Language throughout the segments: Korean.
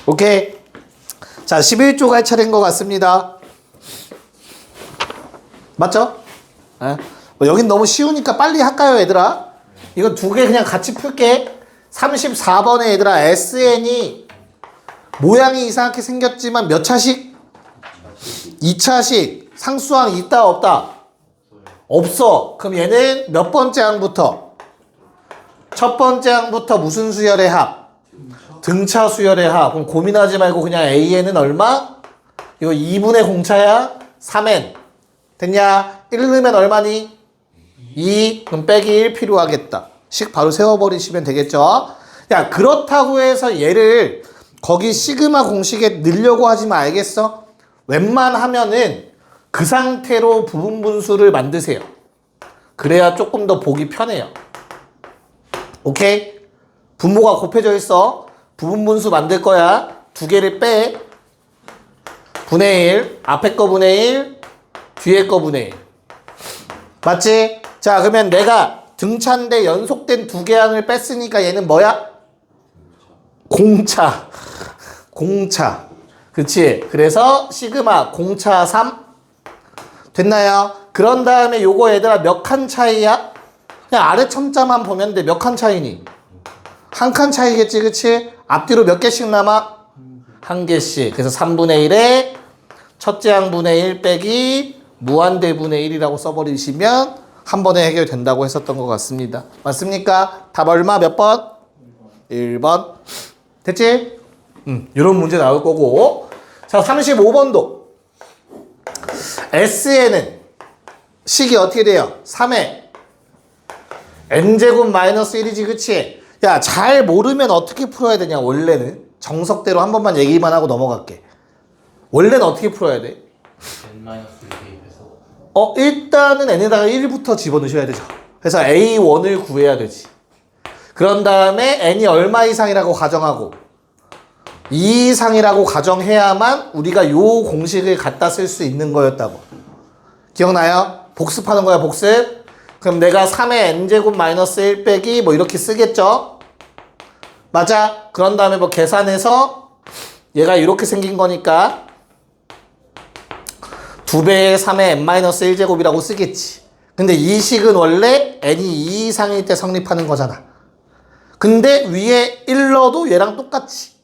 오케이. 자, 11조 갈 차례인 것 같습니다. 맞죠? 네. 여긴 너무 쉬우니까 빨리 할까요, 얘들아? 이거 두 개 그냥 같이 풀게. 34번에 얘들아, SN이 모양이 이상하게 생겼지만 몇 차식? 2차식. 상수항 있다, 없다? 없어. 그럼 얘는 몇 번째 항부터? 첫 번째 항부터 무슨 수열의 합? 등차 수열의 합. 그럼 고민하지 말고 그냥 AN은 얼마? 이거 2분의 공차야? 3N. 됐냐? 1 넣으면 얼마니? 2. 그럼 빼기 1 필요하겠다. 식 바로 세워버리시면 되겠죠? 야, 그렇다고 해서 얘를 거기 시그마 공식에 넣으려고 하지 마. 알겠어? 웬만하면은 그 상태로 부분 분수를 만드세요. 그래야 조금 더 보기 편해요. 오케이? 분모가 곱해져 있어. 부분 분수 만들 거야. 두 개를 빼. 분의 1. 앞에 거 분의 1. 뒤에 거 분의 1. 맞지? 자, 그러면 내가 등차인데 연속된 두 개 항을 뺐으니까 얘는 뭐야? 공차. 공차. 그치? 그래서 시그마 공차 3. 됐나요? 그런 다음에 요거 얘들아 몇 칸 차이야? 그냥 아래 첨자만 보면 돼. 몇 칸 차이니? 한 칸 차이겠지, 그치? 앞뒤로 몇 개씩 남아? 한 개씩. 그래서 3분의 1에 첫째 항분의 1 빼기 무한대분의 1이라고 써버리시면 한 번에 해결된다고 했었던 것 같습니다. 맞습니까? 답 얼마? 몇 번? 1번. 됐지? 이런 문제 나올 거고. 자, 35번도. SN은 식이 어떻게 돼요? 3에 n제곱 마이너스 1이지, 그치? 야, 잘 모르면 어떻게 풀어야 되냐, 원래는. 정석대로 한 번만 얘기만 하고 넘어갈게. 원래는 어떻게 풀어야 돼? n-1 대입해서 일단은 n에다가 1부터 집어넣으셔야 되죠. 그래서 A1을 구해야 되지. 그런 다음에 n이 얼마 이상이라고 가정하고 2 이상이라고 가정해야만 우리가 요 공식을 갖다 쓸 수 있는 거였다고. 기억나요? 복습하는 거야, 복습. 그럼 내가 3의 n제곱 마이너스 1 빼기 뭐 이렇게 쓰겠죠? 맞아? 그런 다음에 뭐 계산해서 얘가 이렇게 생긴 거니까 2배의 3의 n-1제곱이라고 쓰겠지. 근데 이 식은 원래 n이 2 이상일 때 성립하는 거잖아. 근데 위에 1 넣어도 얘랑 똑같지.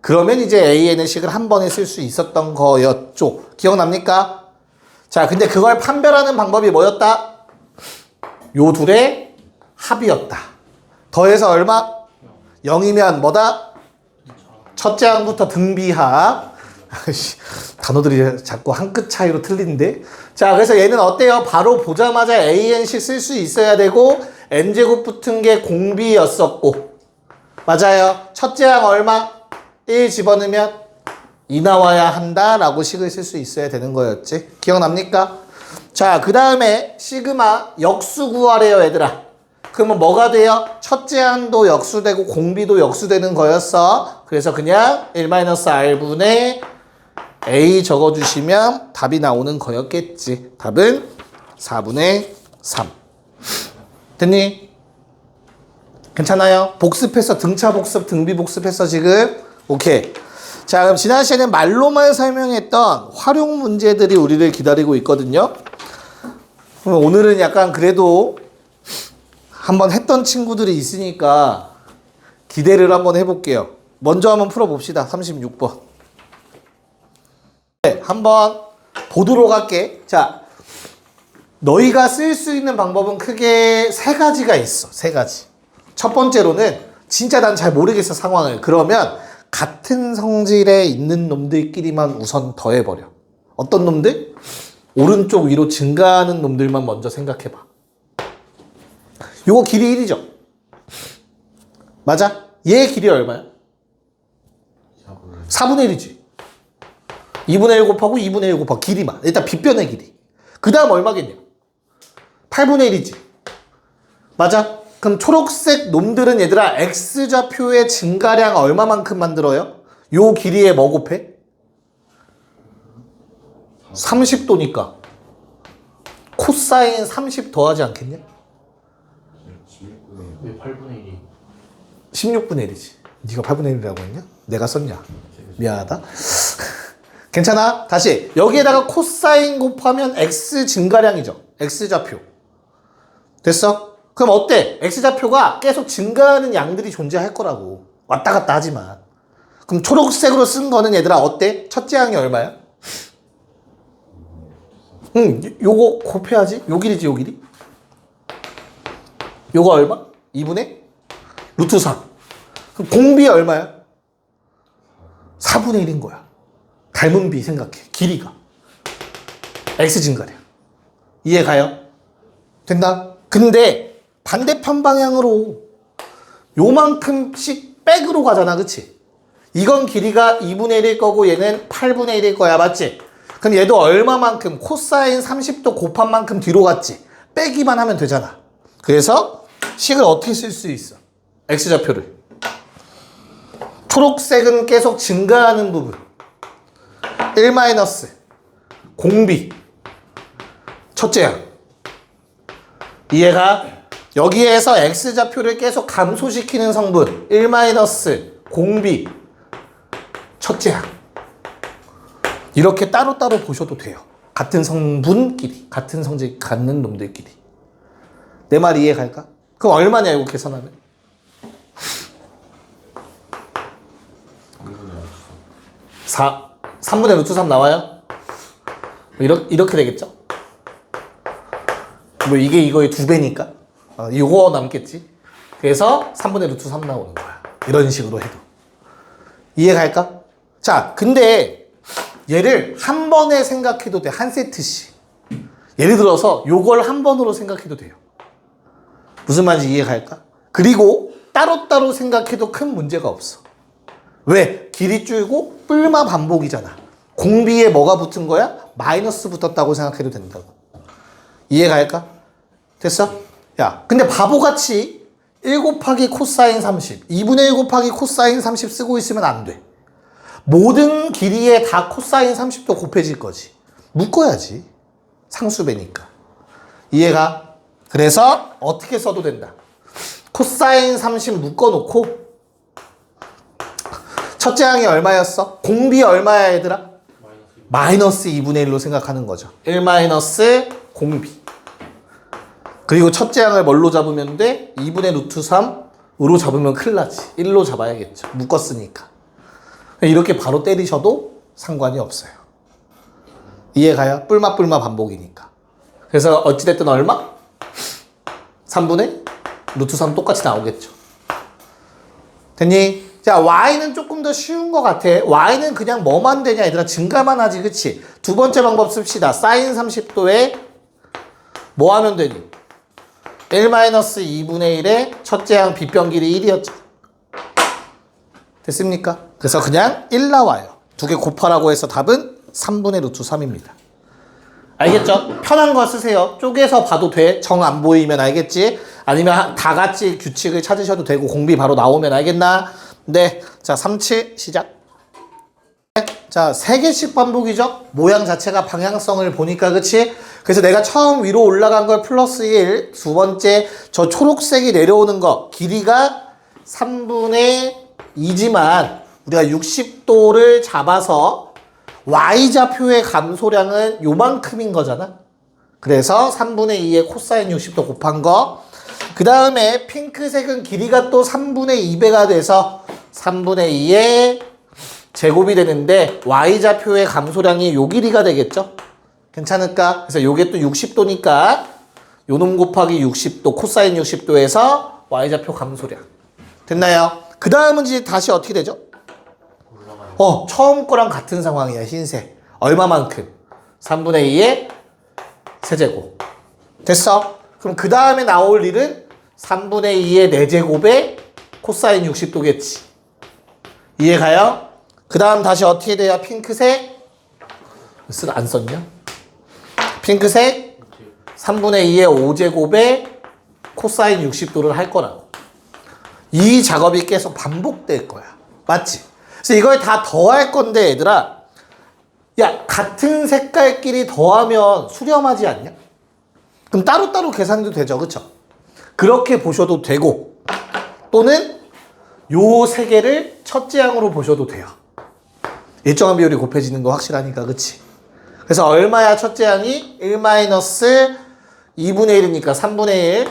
그러면 이제 AN의 식을 한 번에 쓸 수 있었던 거였죠. 기억납니까? 자, 근데 그걸 판별하는 방법이 뭐였다? 요 둘의 합이었다. 더해서 얼마? 0이면 뭐다? 첫째 항부터 등비합. 단어들이 자꾸 한 끗 차이로 틀린데. 자, 그래서 얘는 어때요? 바로 보자마자 AN식 쓸 수 있어야 되고 n제곱 붙은 게 공비였었고. 맞아요. 첫째 항 얼마? 1 집어넣으면 2 나와야 한다라고 식을 쓸 수 있어야 되는 거였지. 기억납니까? 자, 그 다음에 시그마 역수 구하래요, 얘들아. 그러면 뭐가 돼요? 첫째 항도 역수되고 공비도 역수되는 거였어. 그래서 그냥 1-r분의 a 적어주시면 답이 나오는 거였겠지. 답은 4분의 3. 됐니? 괜찮아요? 복습했어. 등차 복습, 등비 복습했어, 지금? 오케이. 자, 그럼 지난 시간에 말로만 설명했던 활용 문제들이 우리를 기다리고 있거든요. 그럼 오늘은 약간 그래도 한번 했던 친구들이 있으니까 기대를 한번 해볼게요. 먼저 한번 풀어봅시다. 36번. 네, 한번 보도록 할게. 자, 너희가 쓸 수 있는 방법은 크게 세 가지가 있어. 세 가지. 첫 번째로는 진짜 난 잘 모르겠어, 상황을. 그러면 같은 성질에 있는 놈들끼리만 우선 더해버려. 어떤 놈들? 오른쪽 위로 증가하는 놈들만 먼저 생각해봐. 요거 길이 1이죠? 맞아? 얘 길이 얼마야? 4분의 1이지. 2분의 1 곱하고 2분의 1 곱하고 길이만. 일단 빗변의 길이. 그 다음 얼마겠냐? 8분의 1이지. 맞아? 그럼 초록색 놈들은 얘들아 x좌표의 증가량 얼마만큼 만들어요? 요 길이에 뭐 곱해? 30도니까 코사인 30 더하지 않겠냐? 왜 8분의 1이? 16분의 1이지. 네가 8분의 1이라고 했냐? 내가 썼냐? 미안하다. 괜찮아? 다시 여기에다가 코사인 곱하면 x 증가량이죠. x좌표. 됐어? 그럼 어때? x좌표가 계속 증가하는 양들이 존재할 거라고. 왔다 갔다 하지만. 그럼 초록색으로 쓴 거는 얘들아 어때? 첫째 항이 얼마야? 요거 곱해야지. 요 길이지, 요 길이. 요거 얼마? 2분의 루트 3. 그럼 공비 얼마야? 4분의 1인 거야. 닮은 비 생각해. 길이가. x 증가량. 이해 가요? 됐나? 근데 반대편 방향으로 요만큼씩 백으로 가잖아. 그치? 이건 길이가 2분의 1일 거고 얘는 8분의 1일 거야. 맞지? 그럼 얘도 얼마만큼 코사인 30도 곱한 만큼 뒤로 갔지? 빼기만 하면 되잖아. 그래서 식을 어떻게 쓸 수 있어? x좌표를. 초록색은 계속 증가하는 부분. 1 공비. 첫째 항. 이해가? 여기에서 x좌표를 계속 감소시키는 성분. 1 공비. 첫째 항. 이렇게 따로따로 보셔도 돼요. 같은 성분끼리. 같은 성질 갖는 놈들끼리. 내 말 이해 갈까? 그럼 얼마냐 이거 계산하면? 3분의 루트 3 나와요? 이렇게 되겠죠? 뭐 이게 이거의 2배니까 이거 남겠지? 그래서 3분의 루트 3 나오는 거야. 이런 식으로 해도. 이해 갈까? 자, 근데 얘를 한 번에 생각해도 돼. 한 세트씩. 예를 들어서 요걸 한 번으로 생각해도 돼요. 무슨 말인지 이해 갈까? 그리고 따로따로 생각해도 큰 문제가 없어. 왜? 길이 줄고 뿔마 반복이잖아. 공비에 뭐가 붙은 거야? 마이너스 붙었다고 생각해도 된다고. 이해 갈까? 됐어? 야, 근데 바보같이 1 곱하기 코사인 30, 2분의 1 곱하기 코사인 30 쓰고 있으면 안 돼. 모든 길이에 다 코사인 30도 곱해질 거지. 묶어야지. 상수배니까. 이해가? 그래서 어떻게 써도 된다. 코사인 30 묶어놓고 첫째 항이 얼마였어? 공비 얼마야 얘들아? 마이너스 2분의 1로 생각하는 거죠. 1 공비. 그리고 첫째 항을 뭘로 잡으면 돼? 2분의 루트 3으로 잡으면 큰일 나지. 1로 잡아야겠죠. 묶었으니까. 이렇게 바로 때리셔도 상관이 없어요. 이해가요? 뿔마 반복이니까. 그래서 어찌됐든 얼마? 3분의 루트 3 똑같이 나오겠죠. 됐니? 자, y는 조금 더 쉬운 것 같아. y는 그냥 뭐만 되냐 얘들아? 증가만 하지. 그치? 두 번째 방법 씁시다. 사인 30도에 뭐 하면 되니? 1-2분의 1의 첫째 항 빗변 길이 1이었죠. 됐습니까? 그래서 그냥 1 나와요. 두 개 곱하라고 해서 답은 3분의 루트 3입니다. 알겠죠? 편한 거 쓰세요. 쪼개서 봐도 돼. 정 안 보이면 알겠지? 아니면 다 같이 규칙을 찾으셔도 되고 공비 바로 나오면 알겠나? 네. 자, 37 시작. 자, 3개씩 반복이죠? 모양 자체가 방향성을 보니까, 그치? 그래서 내가 처음 위로 올라간 걸 플러스 1, 두 번째 저 초록색이 내려오는 거 길이가 3분의 2지만 우리가 60도를 잡아서 y좌표의 감소량은 요만큼인 거잖아. 그래서 3분의 2의 코사인 60도 곱한 거. 그 다음에 핑크색은 길이가 또 3분의 2배가 돼서 3분의 2의 제곱이 되는데 y좌표의 감소량이 요 길이가 되겠죠? 괜찮을까? 그래서 요게 또 60도니까 요놈 곱하기 60도 코사인 60도에서 y좌표 감소량. 됐나요? 그 다음은 이제 다시 어떻게 되죠? 처음 거랑 같은 상황이야. 흰색. 얼마만큼? 3분의 2의 세제곱. 됐어? 그럼 그 다음에 나올 일은 3분의 2의 4제곱에 코사인 60도겠지. 이해가요? 그 다음 다시 어떻게 돼요? 핑크색. 안 썼냐? 핑크색 3분의 2의 5제곱에 코사인 60도를 할 거라고. 이 작업이 계속 반복될 거야. 맞지? 그래서 이걸 다 더할 건데 얘들아, 야, 같은 색깔끼리 더하면 수렴하지 않냐? 그럼 따로따로 계산도 되죠. 그쵸? 그렇게 보셔도 되고, 또는 요 세 개를 첫째 항으로 보셔도 돼요. 일정한 비율이 곱해지는 거 확실하니까, 그치? 그래서 얼마야, 첫째 항이? 1-2분의 1이니까 3분의 1,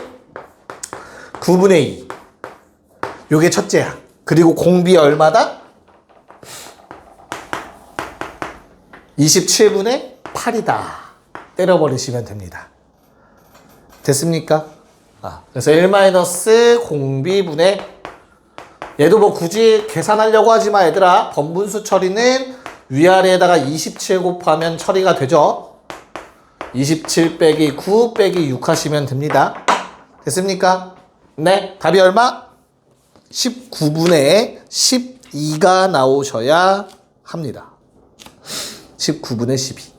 9분의 2. 요게 첫째 항. 그리고 공비 얼마다? 27분의 8이다. 때려버리시면 됩니다. 됐습니까? 그래서 1- 공비분의, 얘도 뭐 굳이 계산하려고 하지 마, 얘들아. 번분수 처리는 위아래에다가 27 곱하면 처리가 되죠. 27 빼기 9 빼기 6 하시면 됩니다. 됐습니까? 네. 답이 얼마? 19분의 12가 나오셔야 합니다. 19분의 12.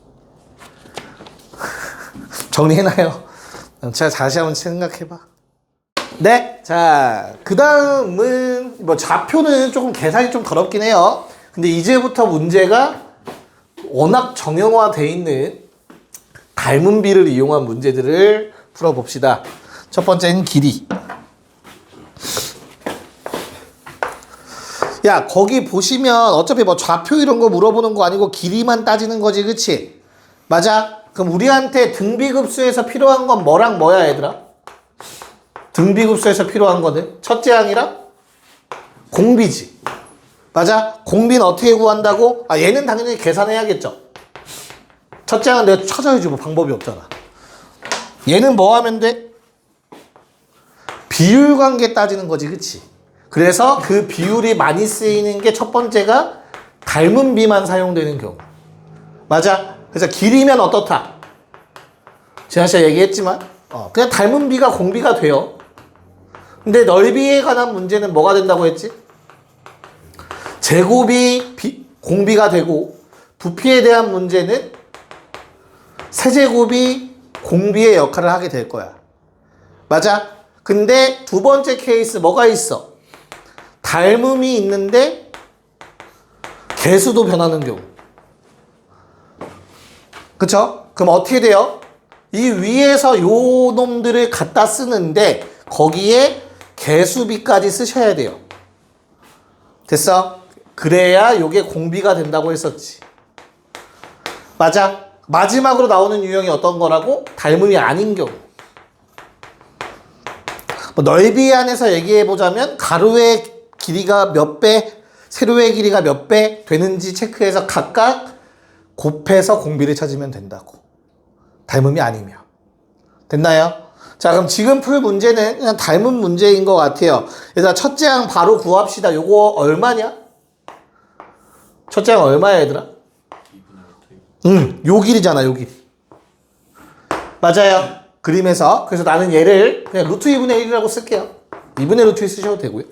정리해놔요. 자, 다시 한번 생각해봐. 네. 자, 그 다음은, 뭐, 좌표는 조금 계산이 좀 더럽긴 해요. 근데 이제부터 문제가 워낙 정형화되어 있는 닮은 비를 이용한 문제들을 풀어봅시다. 첫 번째는 길이. 야, 거기 보시면 어차피 뭐 좌표 이런 거 물어보는 거 아니고 길이만 따지는 거지, 그치? 맞아? 그럼 우리한테 등비급수에서 필요한 건 뭐랑 뭐야, 얘들아? 등비급수에서 필요한 거는 첫째 항이랑 공비지. 맞아? 공비는 어떻게 구한다고? 얘는 당연히 계산해야겠죠. 첫째 항은 내가 찾아야지, 뭐 방법이 없잖아. 얘는 뭐 하면 돼? 비율 관계 따지는 거지, 그치? 그래서 그 비율이 많이 쓰이는 게 첫 번째가 닮은 비만 사용되는 경우. 맞아? 그래서 길이면 어떻다? 지난 시간에 얘기했지만 그냥 닮은 비가 공비가 돼요. 근데 넓이에 관한 문제는 뭐가 된다고 했지? 제곱이 공비가 되고 부피에 대한 문제는 세제곱이 공비의 역할을 하게 될 거야. 맞아? 근데 두 번째 케이스 뭐가 있어? 닮음이 있는데 개수도 변하는 경우. 그쵸? 그럼 어떻게 돼요? 이 위에서 요 놈들을 갖다 쓰는데 거기에 개수비까지 쓰셔야 돼요. 됐어? 그래야 요게 공비가 된다고 했었지. 맞아? 마지막으로 나오는 유형이 어떤 거라고? 닮음이 아닌 경우. 뭐 넓이 안에서 얘기해보자면 가로의 길이가 몇 배, 세로의 길이가 몇 배 되는지 체크해서 각각 곱해서 공비를 찾으면 된다고. 닮음이 아니면. 됐나요? 자, 그럼 지금 풀 문제는 그냥 닮은 문제인 것 같아요. 얘들아, 첫째 항 바로 구합시다. 요거 얼마냐? 첫째 항 얼마야, 얘들아? 요 길이잖아, 요 길이. 맞아요. 그림에서. 그래서 나는 얘를 그냥 루트 2분의 1이라고 쓸게요. 2분의 루트 1 쓰셔도 되고요.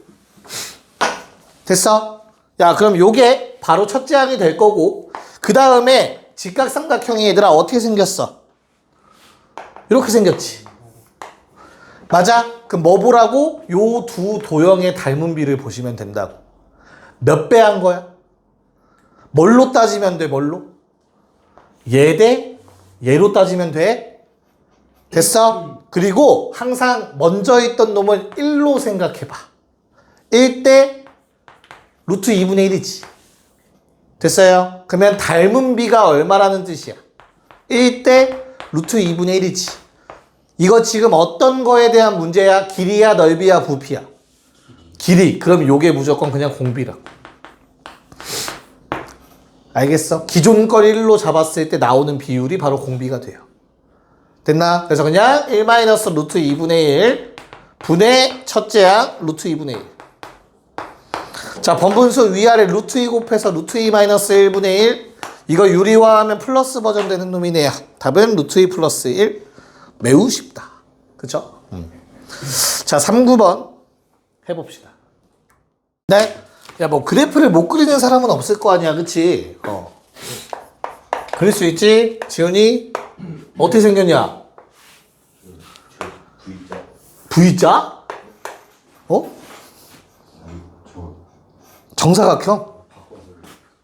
됐어? 야, 그럼 요게 바로 첫째 항이 될 거고, 그 다음에 직각삼각형이 얘들아 어떻게 생겼어? 이렇게 생겼지. 맞아? 그럼 뭐 보라고? 요 두 도형의 닮은 비를 보시면 된다고. 몇 배 한 거야? 뭘로 따지면 돼, 뭘로? 얘 대 얘로 따지면 돼? 됐어? 그리고 항상 먼저 있던 놈을 1로 생각해봐. 1대 루트 2분의 1이지. 됐어요? 그러면 닮은 비가 얼마라는 뜻이야? 1대 루트 2분의 1이지. 이거 지금 어떤 거에 대한 문제야? 길이야, 넓이야, 부피야? 길이. 그럼 요게 무조건 그냥 공비라. 알겠어? 기존 걸 1로 잡았을 때 나오는 비율이 바로 공비가 돼요. 됐나? 그래서 그냥 1 루트 2분의 1 분의 첫째 항 루트 2분의 1. 자, 번분수 위아래 루트 2 곱해서 루트 2 마이너스 1분의 1. 이거 유리화하면 플러스 버전 되는 놈이네요. 답은 루트 2 플러스 1. 매우 쉽다. 그쵸? 자, 3-9번 해봅시다. 네? 야, 뭐 그래프를 못 그리는 사람은 없을 거 아니야, 그치? 그릴 수 있지? 지훈이? 어떻게 생겼냐? V자? 정사각형?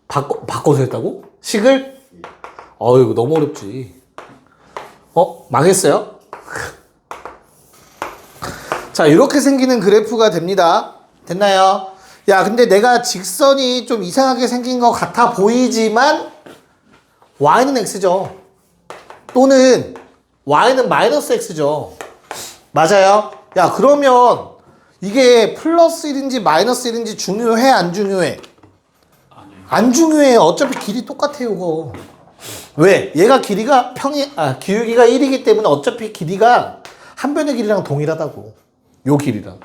바꿔서 했다고? 식을? 이거 너무 어렵지. 망했어요? 자, 이렇게 생기는 그래프가 됩니다. 됐나요? 야, 근데 내가 직선이 좀 이상하게 생긴 것 같아 보이지만 y는 x죠. 또는 y는 마이너스 x죠. 맞아요? 야, 그러면 이게 플러스 1인지 마이너스 1인지 중요해, 안 중요해? 안 중요해. 어차피 길이 똑같아요, 이거. 왜? 얘가 길이가 기울기가 1이기 때문에 어차피 길이가 한 변의 길이랑 동일하다고. 요 길이랑.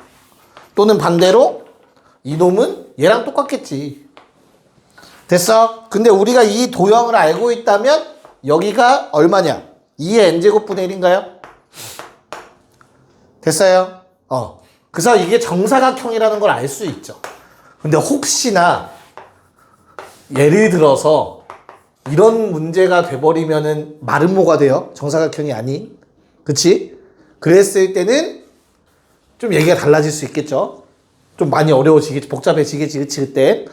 또는 반대로 이놈은 얘랑 똑같겠지. 됐어? 근데 우리가 이 도형을 알고 있다면 여기가 얼마냐? 2의 n제곱분의 1인가요? 됐어요? 그래서 이게 정사각형이라는 걸 알 수 있죠. 근데 혹시나 예를 들어서 이런 문제가 돼버리면은 마름모가 돼요. 정사각형이 아닌. 그치? 그랬을 때는 좀 얘기가 달라질 수 있겠죠. 좀 많이 어려워지겠지. 복잡해지겠지. 그치? 그때.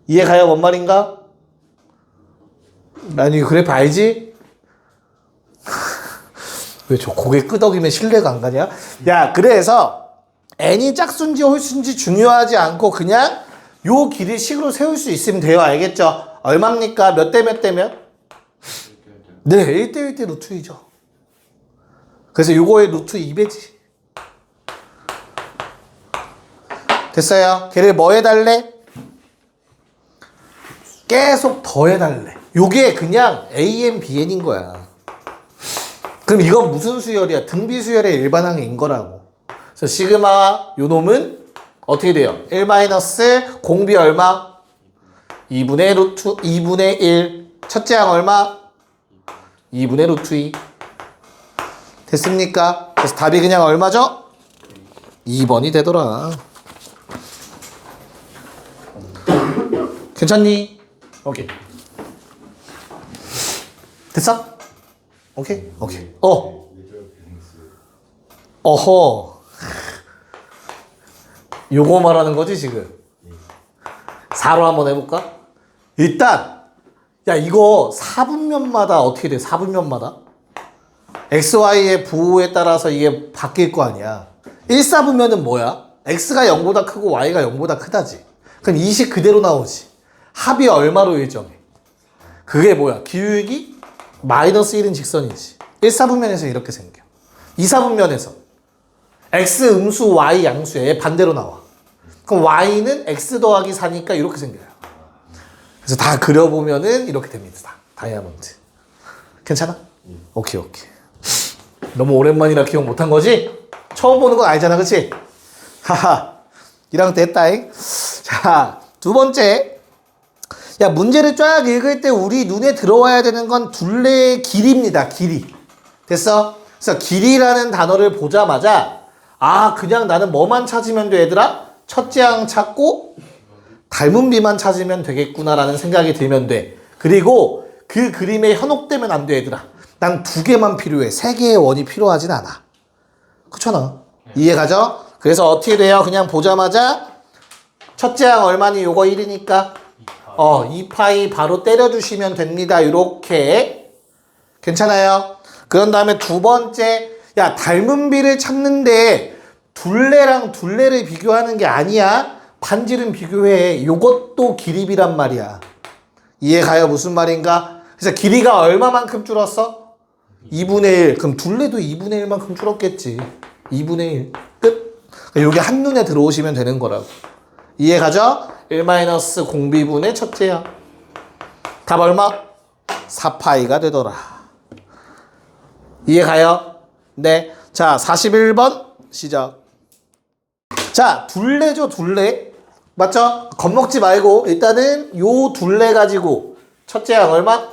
이해가요? 뭔 말인가? 난 이 그래프 알지? 왜 저 고개 끄덕이면 신뢰가 안 가냐? 야, 그래서 n이 짝수인지 홀수인지 중요하지 않고 그냥 요 길이 식으로 세울 수 있으면 돼요. 알겠죠? 얼마입니까? 몇 대 몇 대면? 네, 1대 1대 루트 2죠. 그래서 요거의 루트 2배지. 됐어요? 걔를 뭐 해달래? 계속 더 해달래. 요게 그냥 AN, BN인 거야. 그럼 이건 무슨 수열이야? 등비 수열의 일반항인 거라고. 그래서 시그마 요 놈은 어떻게 돼요? 1 마이너스 공비 얼마? 2분의 루트 2분의 1. 첫째 항 얼마? 2분의 루트 2. 됐습니까? 그래서 답이 그냥 얼마죠? 2번이 되더라. 괜찮니? 오케이. 됐어? 오케이? 오케이. 어허. 요거 말하는 거지, 지금? 4로 한번 해볼까? 일단, 야, 이거 4분면마다 어떻게 돼? 4분면마다? XY의 부호에 따라서 이게 바뀔 거 아니야. 1사분면은 뭐야? X가 0보다 크고 Y가 0보다 크다지. 그럼 이 식 그대로 나오지. 합이 얼마로 일정해? 그게 뭐야? 기울기 마이너스 1인 직선이지. 1사분면에서 이렇게 생겨. 2사분면에서 X 음수 Y 양수에 반대로 나와. 그럼 Y는 X 더하기 4니까 이렇게 생겨요. 그래서 다 그려보면은 이렇게 됩니다. 다이아몬드. 괜찮아? 오케이. 너무 오랜만이라 기억 못한 거지? 처음 보는 건 알잖아, 그치? 하하. 1학년 때 했다잉. 자, 두 번째. 야, 문제를 쫙 읽을 때 우리 눈에 들어와야 되는 건 둘레의 길이입니다. 길이. 됐어? 그래서 길이라는 단어를 보자마자 그냥 나는 뭐만 찾으면 돼, 얘들아? 첫째 항 찾고 닮은 비만 찾으면 되겠구나라는 생각이 들면 돼. 그리고 그 그림에 현혹되면 안 돼, 얘들아. 난 2개만 필요해. 3개의 원이 필요하진 않아. 그렇잖아. 이해가죠? 그래서 어떻게 돼요? 그냥 보자마자 첫째 항 얼마니? 요거 1이니까 2파이 바로 때려주시면 됩니다. 이렇게. 괜찮아요? 그런 다음에 두 번째, 야, 닮은 비를 찾는데 둘레랑 둘레를 비교하는 게 아니야. 반지름 비교해. 요것도 길이비란 말이야. 이해가요? 무슨 말인가? 그래서 길이가 얼마만큼 줄었어? 2분의 1. 그럼 둘레도 2분의 1만큼 줄었겠지. 2분의 1. 끝. 요게 한눈에 들어오시면 되는 거라고. 이해가죠? 1 공비분의 첫째야. 답 얼마? 4파이가 되더라. 이해가요? 네. 자, 41번 시작. 자, 둘레죠, 둘레. 맞죠? 겁먹지 말고 일단은 요 둘레 가지고 첫째 항 얼마?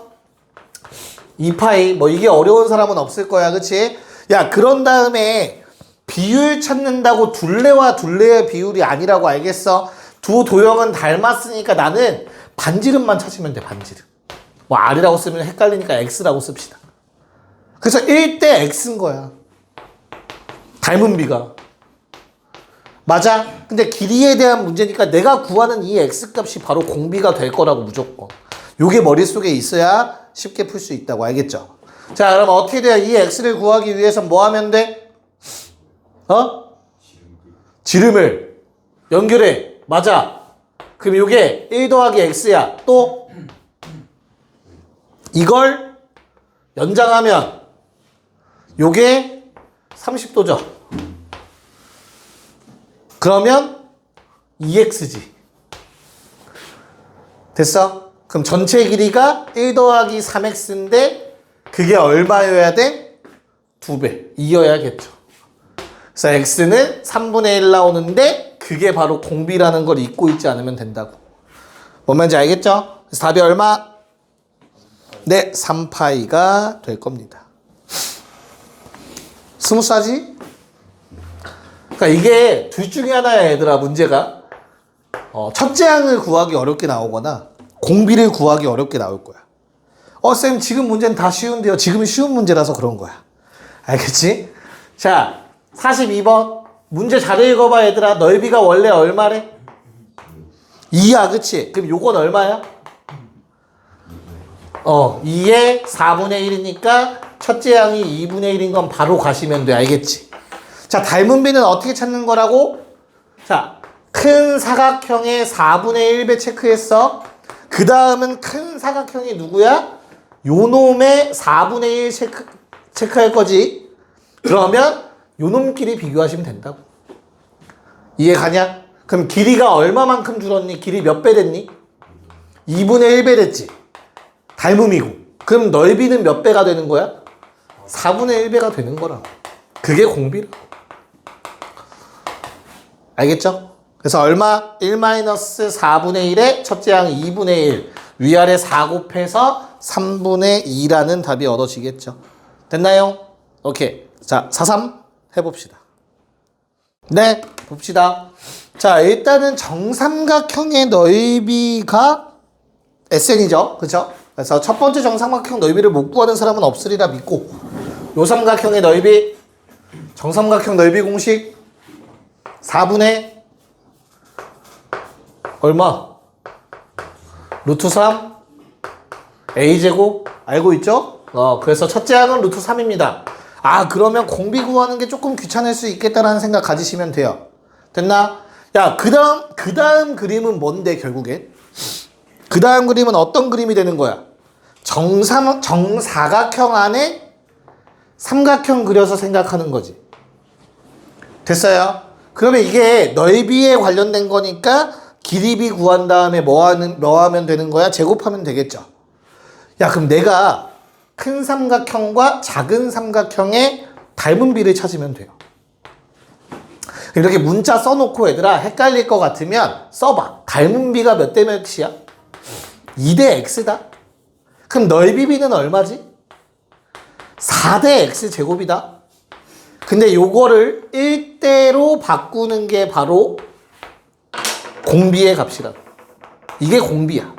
2파이. 뭐 이게 어려운 사람은 없을 거야. 그치? 야, 그런 다음에 비율 찾는다고 둘레와 둘레의 비율이 아니라고 알겠어? 두 도형은 닮았으니까 나는 반지름만 찾으면 돼. 반지름. 뭐 R이라고 쓰면 헷갈리니까 X라고 씁시다. 그래서 1대 X인 거야. 닮은 비가. 맞아? 근데 길이에 대한 문제니까 내가 구하는 이 X값이 바로 공비가 될 거라고 무조건. 요게 머릿속에 있어야 쉽게 풀 수 있다고. 알겠죠? 자, 그럼 어떻게 돼요? 이 X를 구하기 위해서 뭐 하면 돼? 지름을 연결해. 맞아. 그럼 요게 1 더하기 x야. 또 이걸 연장하면 요게 30도죠. 그러면 2x지. 됐어? 그럼 전체 길이가 1 더하기 3x인데 그게 얼마여야 돼? 2배. 2여야겠죠. 그래서 x는 3분의 1 나오는데 그게 바로 공비라는 걸 잊고 있지 않으면 된다고. 뭔 말인지 알겠죠? 그래서 답이 얼마? 네, 3파이가 될 겁니다. 스무스하지? 그러니까 이게 둘 중에 하나야 얘들아. 문제가 첫째 항을 구하기 어렵게 나오거나 공비를 구하기 어렵게 나올 거야. 쌤 지금 문제는 다 쉬운데요. 지금은 쉬운 문제라서 그런 거야. 알겠지? 자 42번 문제 잘 읽어봐 얘들아. 넓이가 원래 얼마래? 2야 그치? 그럼 요건 얼마야? 2의 4분의 1이니까 첫째 항이 2분의 1인 건 바로 가시면 돼. 알겠지? 자 닮은 비는 어떻게 찾는 거라고? 자 큰 사각형의 4분의 1배 체크했어. 그 다음은 큰 사각형이 누구야? 요놈의 4분의 1 체크할 거지. 그러면 요놈끼리 비교하시면 된다고. 이해 가냐? 그럼 길이가 얼마만큼 줄었니? 길이 몇 배 됐니? 2분의 1배 됐지. 닮음이고. 그럼 넓이는 몇 배가 되는 거야? 4분의 1배가 되는 거라고. 그게 공비라고. 알겠죠? 그래서 얼마? 1-4분의 1에 첫째 항 2분의 1 위아래 4 곱해서 3분의 2라는 답이 얻어지겠죠. 됐나요? 오케이. 자 4-3 해봅시다. 네 봅시다. 자 일단은 정삼각형의 넓이가 SN이죠. 그쵸? 그래서 첫 번째 정삼각형 넓이를 못 구하는 사람은 없으리라 믿고 요 삼각형의 넓이 정삼각형 넓이 공식 4분의 얼마? 루트 3 a제곱 알고 있죠? 그래서 첫째 항은 루트 3입니다. 그러면 공비 구하는 게 조금 귀찮을 수 있겠다라는 생각 가지시면 돼요. 됐나? 야, 그 다음 그림은 뭔데, 결국엔? 그 다음 그림은 어떤 그림이 되는 거야? 정사각형 안에 삼각형 그려서 생각하는 거지. 됐어요? 그러면 이게 넓이에 관련된 거니까 길이비 구한 다음에 뭐 하면 되는 거야? 제곱하면 되겠죠. 야, 그럼 내가 큰 삼각형과 작은 삼각형의 닮은 비를 찾으면 돼요. 이렇게 문자 써놓고 얘들아 헷갈릴 것 같으면 써봐. 닮은 비가 몇 대 몇이야? 2대 x다. 그럼 넓이 비는 얼마지? 4대 x 제곱이다. 근데 요거를 1대로 바꾸는 게 바로 공비의 값이라고. 이게 공비야.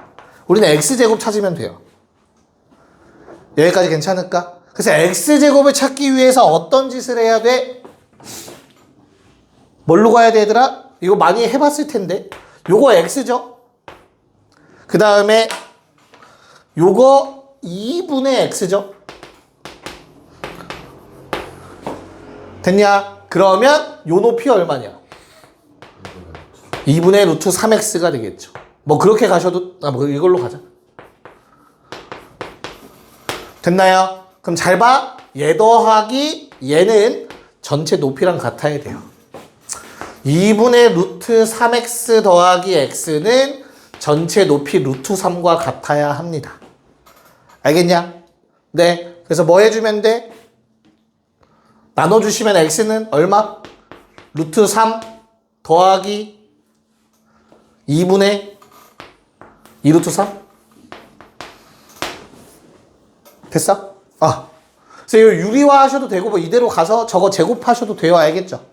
우리는 x제곱 찾으면 돼요. 여기까지 괜찮을까? 그래서 x제곱을 찾기 위해서 어떤 짓을 해야 돼? 뭘로 가야 돼 얘들아? 이거 많이 해봤을 텐데 요거 x죠? 그 다음에 요거 2분의 x죠? 됐냐? 그러면 요 높이 얼마냐? 2분의 루트 3x가 되겠죠. 뭐 그렇게 가셔도 뭐 이걸로 가자. 됐나요? 그럼 잘 봐. 얘 더하기 얘는 전체 높이랑 같아야 돼요. 2분의 루트 3x 더하기 x는 전체 높이 루트 3과 같아야 합니다. 알겠냐? 네. 그래서 뭐 해주면 돼? 나눠주시면 x는 얼마? 루트 3 더하기 2분의 2루트 3? 됐어? 그래서 이거 유리화 하셔도 되고 뭐 이대로 가서 저거 제곱하셔도 돼요. 알겠죠?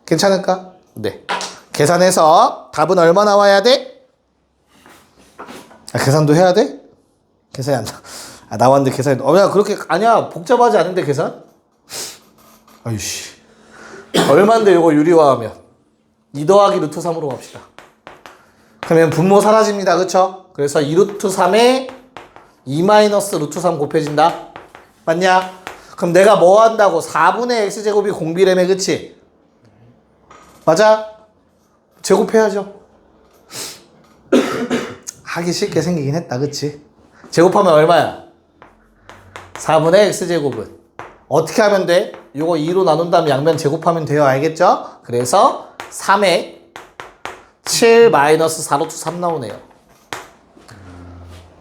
괜찮을까? 네. 계산해서 답은 얼마 나와야 돼? 계산도 해야 돼? 계산이 안 나. 나왔는데 계산이 야 그렇게 아니야. 복잡하지 않은데 계산? 아유씨. 얼마인데 이거 유리화하면 2 더하기 루트 3으로 갑시다. 그러면 분모 사라집니다. 그쵸? 그래서 2루트 3에 2 마이너스 루트 3 곱해진다. 맞냐? 그럼 내가 뭐 한다고? 4분의 x제곱이 공비라며. 그치? 맞아? 제곱해야죠. 하기 쉽게 생기긴 했다. 그치? 제곱하면 얼마야? 4분의 x제곱은 어떻게 하면 돼? 요거 2로 나눈 다음 양변 제곱하면 돼요. 알겠죠? 그래서 3에 7 마이너스 4 루트 3 나오네요.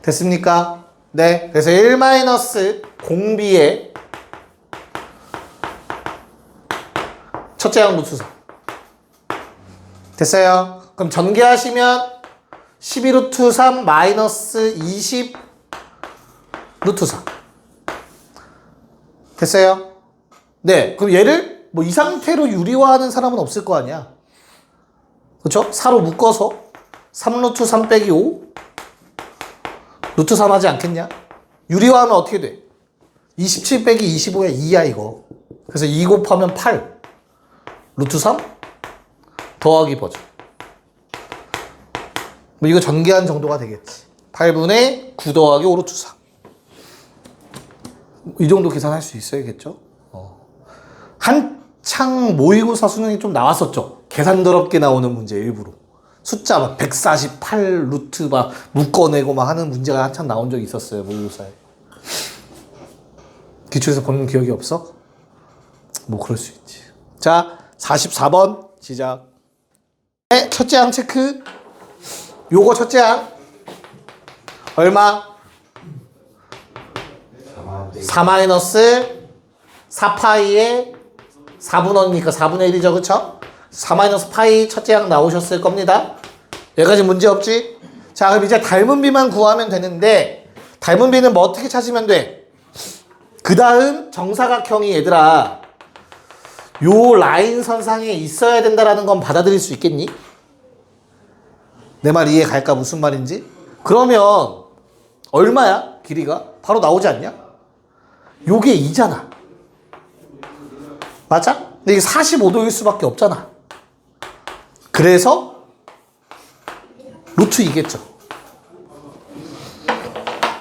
됐습니까? 네. 그래서 1 마이너스 공비의 첫째 양 루트 3. 됐어요? 그럼 전개하시면 12 루트 3 마이너스 20 루트 4. 됐어요? 네. 그럼 얘를 뭐 이 상태로 유리화하는 사람은 없을 거 아니야. 그쵸? 4로 묶어서 3 루트 3 빼기 5 루트 3 하지 않겠냐? 유리화하면 어떻게 돼? 27 빼기 25야 2야 이거. 그래서 2 곱하면 8 루트 3 더하기 버전. 뭐 이거 전개한 정도가 되겠지. 8분의 9 더하기 5 루트 4. 이 정도 계산할 수 있어야겠죠? 한창 모의고사 수능이 좀 나왔었죠. 계산 더럽게 나오는 문제 일부러. 숫자 막 148 루트 막 묶어내고 막 하는 문제가 한참 나온 적이 있었어요. 모의고사에. 기초에서 보는 기억이 없어? 뭐 그럴 수 있지. 자, 44번 시작. 네, 첫째 항 체크. 요거 첫째 항 얼마? 4 마이너스 4파이에 4분원이니까 4분의 1이죠. 그쵸? 4 마이너스 파이 첫째 항 나오셨을 겁니다. 여기까지 문제 없지? 자, 그럼 이제 닮은 비만 구하면 되는데 닮은 비는 뭐 어떻게 찾으면 돼? 그 다음 정사각형이 얘들아 요 라인 선상에 있어야 된다라는 건 받아들일 수 있겠니? 내 말 이해 갈까? 무슨 말인지? 그러면 얼마야? 길이가? 바로 나오지 않냐? 요게 2잖아. 맞아? 근데 이게 45도일 수밖에 없잖아. 그래서 루트 2겠죠.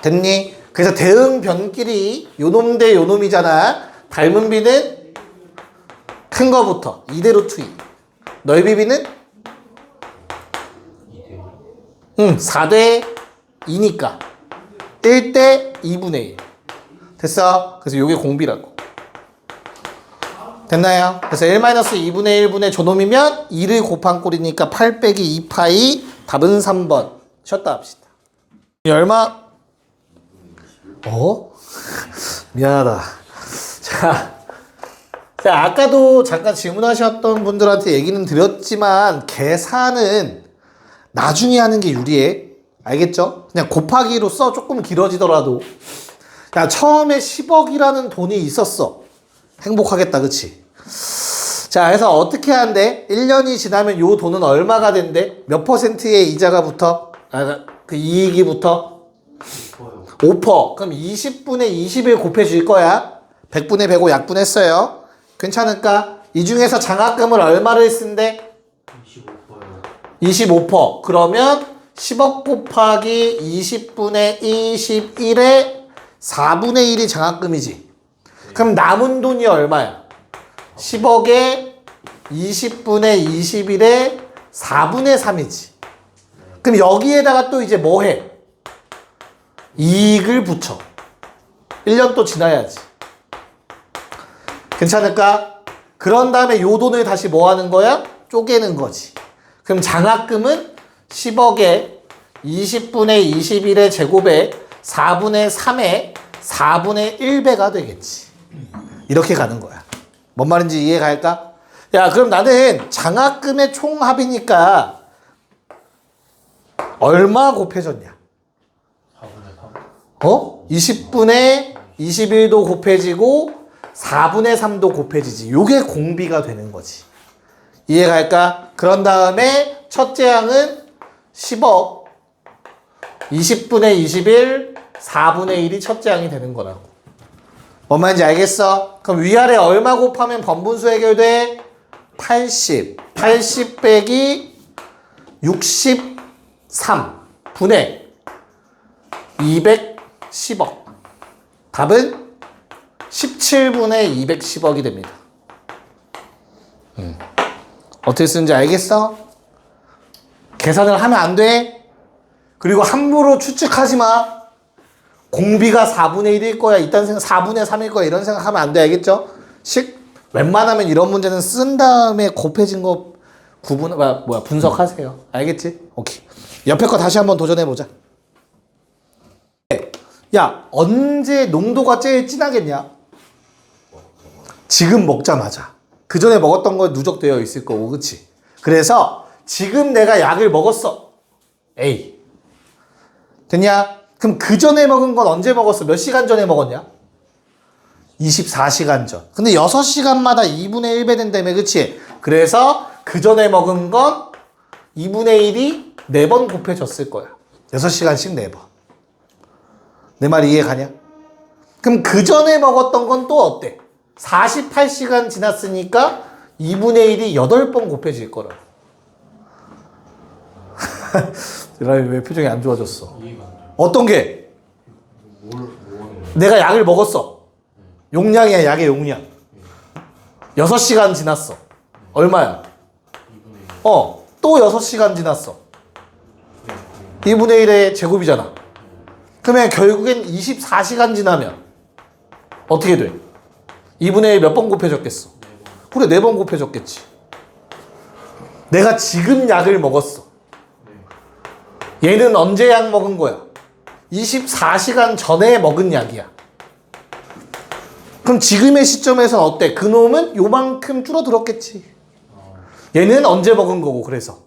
됐니? 그래서 대응 변끼리 요놈 대 요놈이잖아. 닮은 비는 큰 거부터 2대 루트 2. 넓이 비는 4대 2니까 1대 2분의 1. 됐어? 그래서 요게 공비라고. 됐나요? 그래서 1-2분의 1분의 저놈이면 2를 곱한 꼴이니까 8 빼기 2파이 답은 3번. 쉬었다 합시다. 얼마? 미안하다. 자, 아까도 잠깐 질문하셨던 분들한테 얘기는 드렸지만 계산은 나중에 하는 게 유리해. 알겠죠? 그냥 곱하기로 써. 조금 길어지더라도. 야, 처음에 10억이라는 돈이 있었어. 행복하겠다. 그치? 자, 그래서 어떻게 한대? 1년이 지나면 요 돈은 얼마가 된대? 몇 퍼센트의 이자가 붙어? 그 이익이 붙어? 5%. 그럼 20분의 20을 곱해줄 거야. 100분의 105 약분했어요. 괜찮을까? 이 중에서 장학금을 얼마를 쓴대? 25%. 그러면 10억 곱하기 20분의 21에 4분의 1이 장학금이지. 그럼 남은 돈이 얼마야? 10억에 20분의 21에 4분의 3이지. 그럼 여기에다가 또 이제 뭐 해? 이익을 붙여. 1년 또 지나야지. 괜찮을까? 그런 다음에 요 돈을 다시 뭐 하는 거야? 쪼개는 거지. 그럼 장학금은 10억에 20분의 21의 제곱에 4분의 3에 4분의 1배가 되겠지. 이렇게 가는 거야. 뭔 말인지 이해 갈까? 야, 그럼 나는 장학금의 총합이니까 얼마 곱해졌냐? 20분의 21도 곱해지고 4분의 3도 곱해지지. 요게 공비가 되는 거지. 이해 갈까? 그런 다음에 첫째 항은 10억 20분의 21 4분의 1이 첫째 항이 되는 거라고. 뭔 말인지 알겠어? 그럼 위아래 얼마 곱하면 번분수 해결돼? 80. 80 빼기 63 분의 210억. 답은 17분의 210억이 됩니다. 어떻게 쓰는지 알겠어? 계산을 하면 안 돼? 그리고 함부로 추측하지 마. 공비가 4분의 1일 거야. 이딴 생각, 4분의 3일 거야. 이런 생각하면 안 돼. 알겠죠? 웬만하면 이런 문제는 쓴 다음에 곱해진 거 분석하세요. 알겠지? 오케이. 옆에 거 다시 한번 도전해보자. 야, 언제 농도가 제일 진하겠냐? 지금 먹자마자. 그 전에 먹었던 거 누적되어 있을 거고, 그치? 그래서 지금 내가 약을 먹었어. A. 됐냐? 그럼 그 전에 먹은 건 언제 먹었어? 몇 시간 전에 먹었냐? 24시간 전. 근데 6시간마다 2분의 1배 된다며, 그치? 그래서 그 전에 먹은 건 2분의 1이 4번 곱해졌을 거야. 6시간씩 4번. 내 말 이해 가냐? 그럼 그 전에 먹었던 건 또 어때? 48시간 지났으니까 2분의 1이 8번 곱해질 거라고. 왜 표정이 안 좋아졌어? 이해가 안 돼. 어떤 게? 뭘 하는 거야? 내가 약을 먹었어. 용량이야, 약의 용량. 6시간 지났어. 얼마야? 2분의 1. 또 6시간 지났어. 2분의 1의 제곱이잖아. 그러면 결국엔 24시간 지나면 어떻게 돼? 2분의 1 몇 번 곱해졌겠어? 그래, 4번 곱해졌겠지. 내가 지금 약을 먹었어. 얘는 언제 약 먹은 거야? 24시간 전에 먹은 약이야. 그럼 지금의 시점에서는 어때? 그놈은 요만큼 줄어들었겠지. 얘는 언제 먹은 거고, 그래서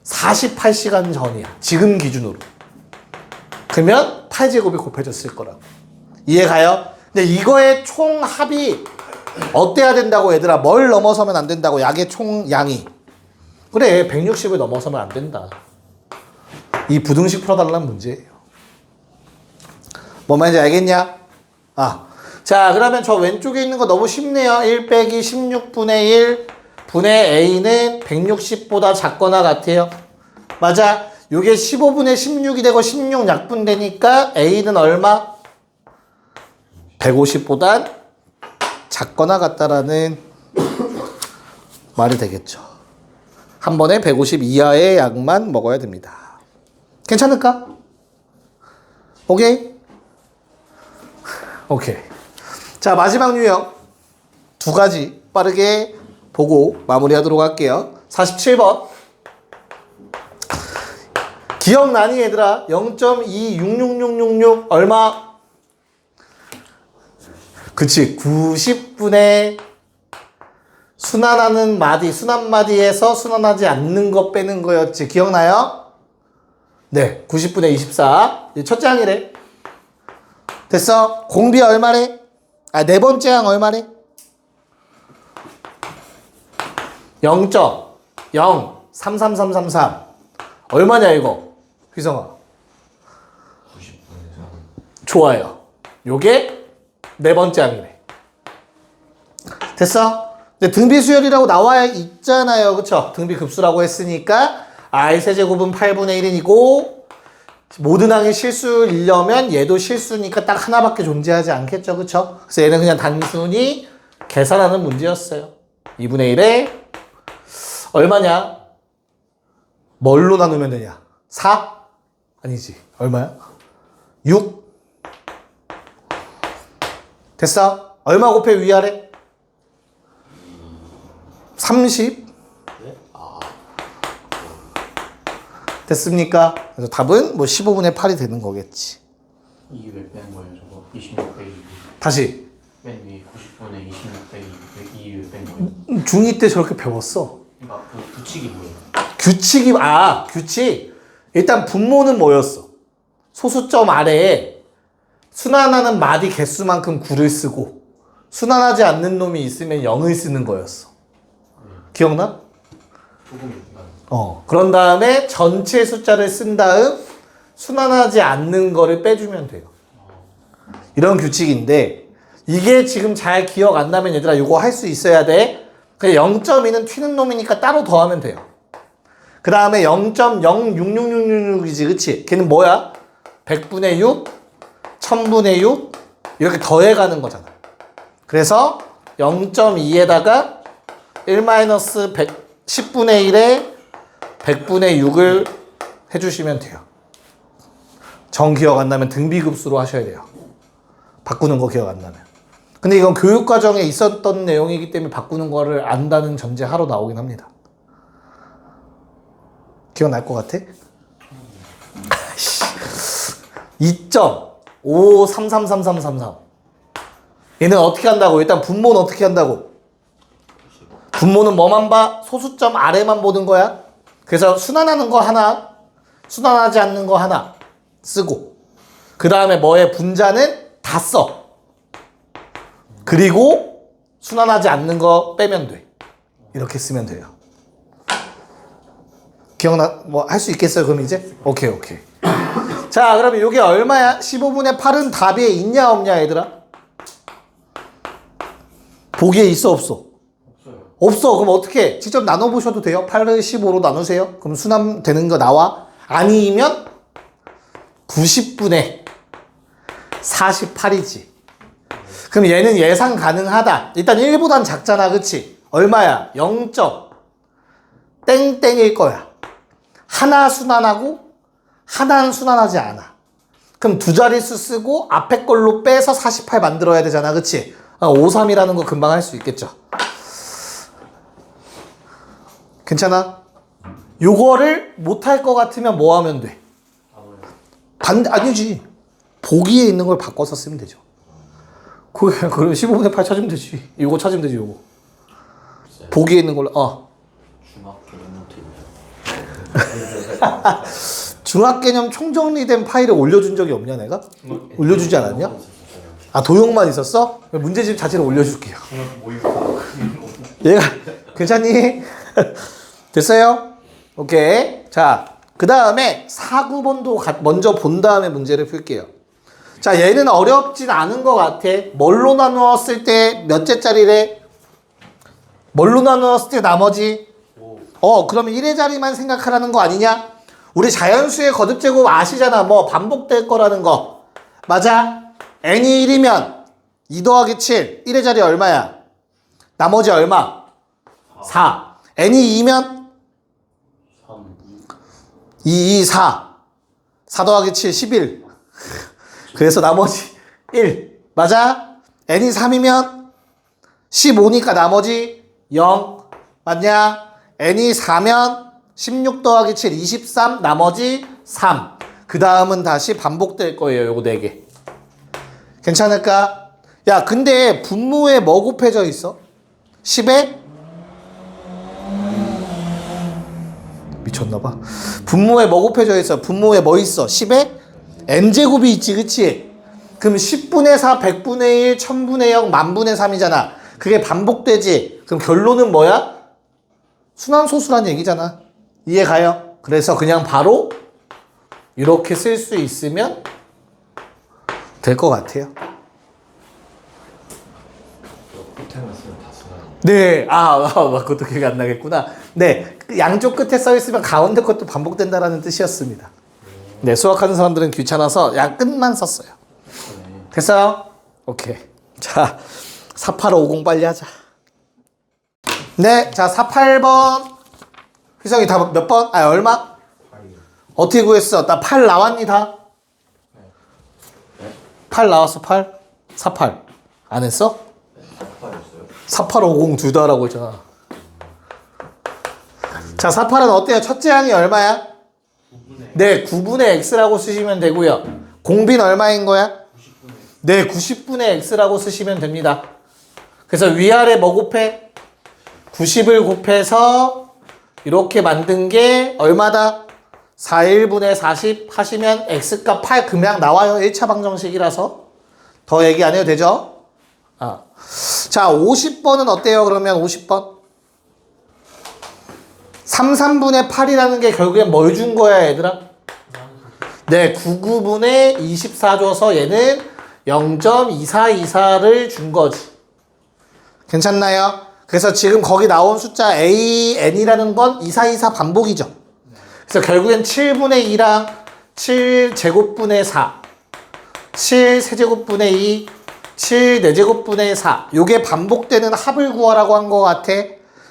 48시간 전이야. 지금 기준으로. 그러면 8제곱이 곱해졌을 거라고. 이해가요? 근데 이거의 총 합이 어때야 된다고, 얘들아? 뭘 넘어서면 안 된다고? 약의 총 양이. 그래, 160을 넘어서면 안 된다. 이 부등식 풀어달라는 문제예요. 뭔 말인지 알겠냐? 자, 그러면 저 왼쪽에 있는 거 너무 쉽네요. 1 빼기 16분의 1 분의 A는 160보다 작거나 같아요. 맞아. 요게 15분의 16이 되고 16 약분되니까 A는 얼마? 150보단 작거나 같다라는 말이 되겠죠. 한 번에 150 이하의 약만 먹어야 됩니다. 괜찮을까? 오케이? 오케이. 자, 마지막 유형 2가지 빠르게 보고 마무리하도록 할게요. 47번. 기억나니 얘들아? 0.26666 얼마? 그치, 90분의 순환하는 마디, 순환마디에서 순환하지 않는 거 빼는 거였지. 기억나요? 네, 90분의 24. 첫째 항이래. 됐어? 공비 얼마래? 네 번째 항 얼마래? 0.033333. 얼마냐 이거? 휘성아. 90분의 3. 좋아요. 요게 네 번째 항이래. 됐어? 근데 등비 수열이라고 나와 있잖아요. 그쵸? 등비 급수라고 했으니까 I 세제곱은 8분의 1이고 모든 항이 실수이려면 얘도 실수니까 딱 하나밖에 존재하지 않겠죠. 그쵸? 그래서 얘는 그냥 단순히 계산하는 문제였어요. 2분의 1에 얼마냐? 뭘로 나누면 되냐? 4? 아니지. 얼마야? 6? 됐어? 얼마 곱해 위아래? 30? 됐습니까? 그래서 답은 뭐 15분의 8이 되는 거겠지. 이게 왜 빼는 거예요 저거? 26 빼기 2. 다시. 맨 위에 90분의 26 빼기 2 왜 뺀 거예요? 중2 때 저렇게 배웠어. 그러니까 그 규칙이 뭐예요? 규칙. 일단 분모는 뭐였어? 소수점 아래에 순환하는 마디 개수만큼 9를 쓰고 순환하지 않는 놈이 있으면 0을 쓰는 거였어. 기억나? 조금 있나? 그런 다음에 전체 숫자를 쓴 다음 순환하지 않는 거를 빼주면 돼요. 이런 규칙인데 이게 지금 잘 기억 안 나면 얘들아 이거 할 수 있어야 돼. 그냥 0.2는 튀는 놈이니까 따로 더하면 돼요. 그 다음에 0.06666이지, 그치? 걔는 뭐야? 100분의 6, 1000분의 6 이렇게 더해가는 거잖아. 그래서 0.2에다가 10분의 1에 100분의 6을 해주시면 돼요. 정 기억 안 나면 등비급수로 하셔야 돼요. 바꾸는 거 기억 안 나면. 근데 이건 교육과정에 있었던 내용이기 때문에 바꾸는 거를 안다는 전제하로 나오긴 합니다. 기억날 것 같아? 2.5333333. 얘는 어떻게 한다고? 일단 분모는 어떻게 한다고? 분모는 뭐만 봐? 소수점 아래만 보는 거야. 그래서 순환하는 거 하나, 순환하지 않는 거 하나 쓰고, 그 다음에 뭐의 분자는 다 써. 그리고 순환하지 않는 거 빼면 돼. 이렇게 쓰면 돼요. 기억나? 뭐 할 수 있겠어요? 그럼 이제? 오케이. 자, 그러면 이게 얼마야? 15분의 8은 답에 있냐 없냐 얘들아? 보기에 있어 없어? 없어. 그럼 어떻게? 직접 나눠보셔도 돼요. 8을 15로 나누세요. 그럼 순환되는 거 나와. 아니면 90분의 48이지. 그럼 얘는 예상 가능하다. 일단 1보단 작잖아. 그치? 얼마야? 0. 땡땡일 거야. 하나 순환하고 하나는 순환하지 않아. 그럼 두 자릿수 쓰고 앞에 걸로 빼서 48 만들어야 되잖아. 그치? 53이라는 거 금방 할 수 있겠죠. 괜찮아? 요거를 못할 것 같으면 뭐 하면 돼? 아니지. 보기에 있는 걸 바꿔서 쓰면 되죠. 그럼 15분의 8 찾으면 되지. 요거 찾으면 되지, 요거. 보기에 있는 걸로, 중학개념 중학개념 총정리된 파일을 올려준 적이 없냐, 내가? 올려주지 않았냐? 아, 도형만 있었어? 문제집 자체를 올려줄게요. 얘가, 괜찮니? 됐어요? 오케이. 자, 그 다음에 4,9번도 먼저 본 다음에 문제를 풀게요. 자, 얘는 어렵진 않은 것 같아. 뭘로 나누었을 때 몇째짜리래? 뭘로 나누었을 때 나머지? 그러면 1의 자리만 생각하라는 거 아니냐? 우리 자연수의 거듭제곱 아시잖아. 뭐 반복될 거라는 거. 맞아? n이 1이면 2 더하기 7. 1의 자리 얼마야? 나머지 얼마? 4. n이 2면 2, 2, 4. 4 더하기 7, 11. 그래서 나머지 1. 맞아? n이 3이면 15니까 나머지 0. 맞냐? n이 4면 16 더하기 7, 23. 나머지 3. 그 다음은 다시 반복될 거예요. 요거 4개. 괜찮을까? 야, 근데 분모에 뭐 곱해져 있어? 10에? 미쳤나봐. 분모에 뭐 곱해져 있어? 분모에 뭐 있어? 10에? n제곱이 있지, 그치? 그럼 10분의 4, 100분의 1, 1000분의 0, 만분의 3이잖아. 그게 반복되지? 그럼 결론은 뭐야? 순환소수란 얘기잖아. 이해 가요? 그래서 그냥 바로 이렇게 쓸 수 있으면 될 것 같아요. 네, 그것도 기억이 안 나겠구나. 네, 양쪽 끝에 써 있으면 가운데 것도 반복된다라는 뜻이었습니다. 네, 수학하는 사람들은 귀찮아서 양 끝만 썼어요. 됐어요? 오케이. 자, 4850 빨리 하자. 네, 자, 48번. 휘성이 다 몇 번? 얼마? 8이요. 어떻게 구했어? 나 8 나왔니 다? 8 나왔어, 8? 48. 안 했어? 4850 둘 다 하라고 했잖아. 자, 48은 어때요? 첫째 항이 얼마야? 9분의 네, 9분의 x라고 쓰시면 되고요. 공비는 얼마인 거야? 90분의 네, 90분의 x라고 쓰시면 됩니다. 그래서 위아래 뭐 곱해? 90을 곱해서 이렇게 만든 게 얼마다? 41분의 40 하시면 x값 8 그냥 나와요. 1차 방정식이라서. 더 얘기 안 해도 되죠? 자, 50번은 어때요? 그러면 50번. 33분의 8이라는 게 결국엔 뭘 준 거야, 얘들아? 네, 99분의 24 줘서 얘는 0.2424를 준 거지. 괜찮나요? 그래서 지금 거기 나온 숫자 AN이라는 건 2424 반복이죠. 그래서 결국엔 7분의 2랑 7제곱분의 4, 7 세제곱분의 2, 7 4제곱분의 4. 요게 반복되는 합을 구하라고 한 거 같아.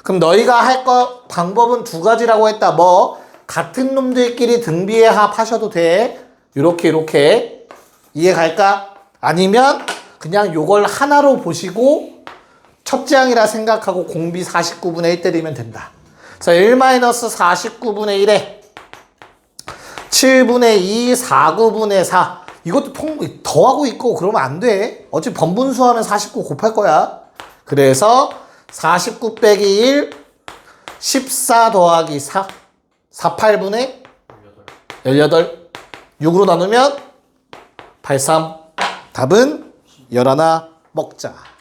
그럼 너희가 할 방법은 두 가지라고 했다. 뭐? 같은 놈들끼리 등비의 합 하셔도 돼. 이렇게 이해 갈까? 아니면 그냥 요걸 하나로 보시고 첫째 항이라 생각하고 공비 49분의 1 때리면 된다. 자, 1-49분의 1에 7분의 2, 4구분의 4. 이것도 더하고 있고 그러면 안 돼. 어차피 번분수하면 49 곱할 거야. 그래서 49 빼기 1, 14 더하기 4. 48분의 18. 6으로 나누면 83. 답은 11 먹자.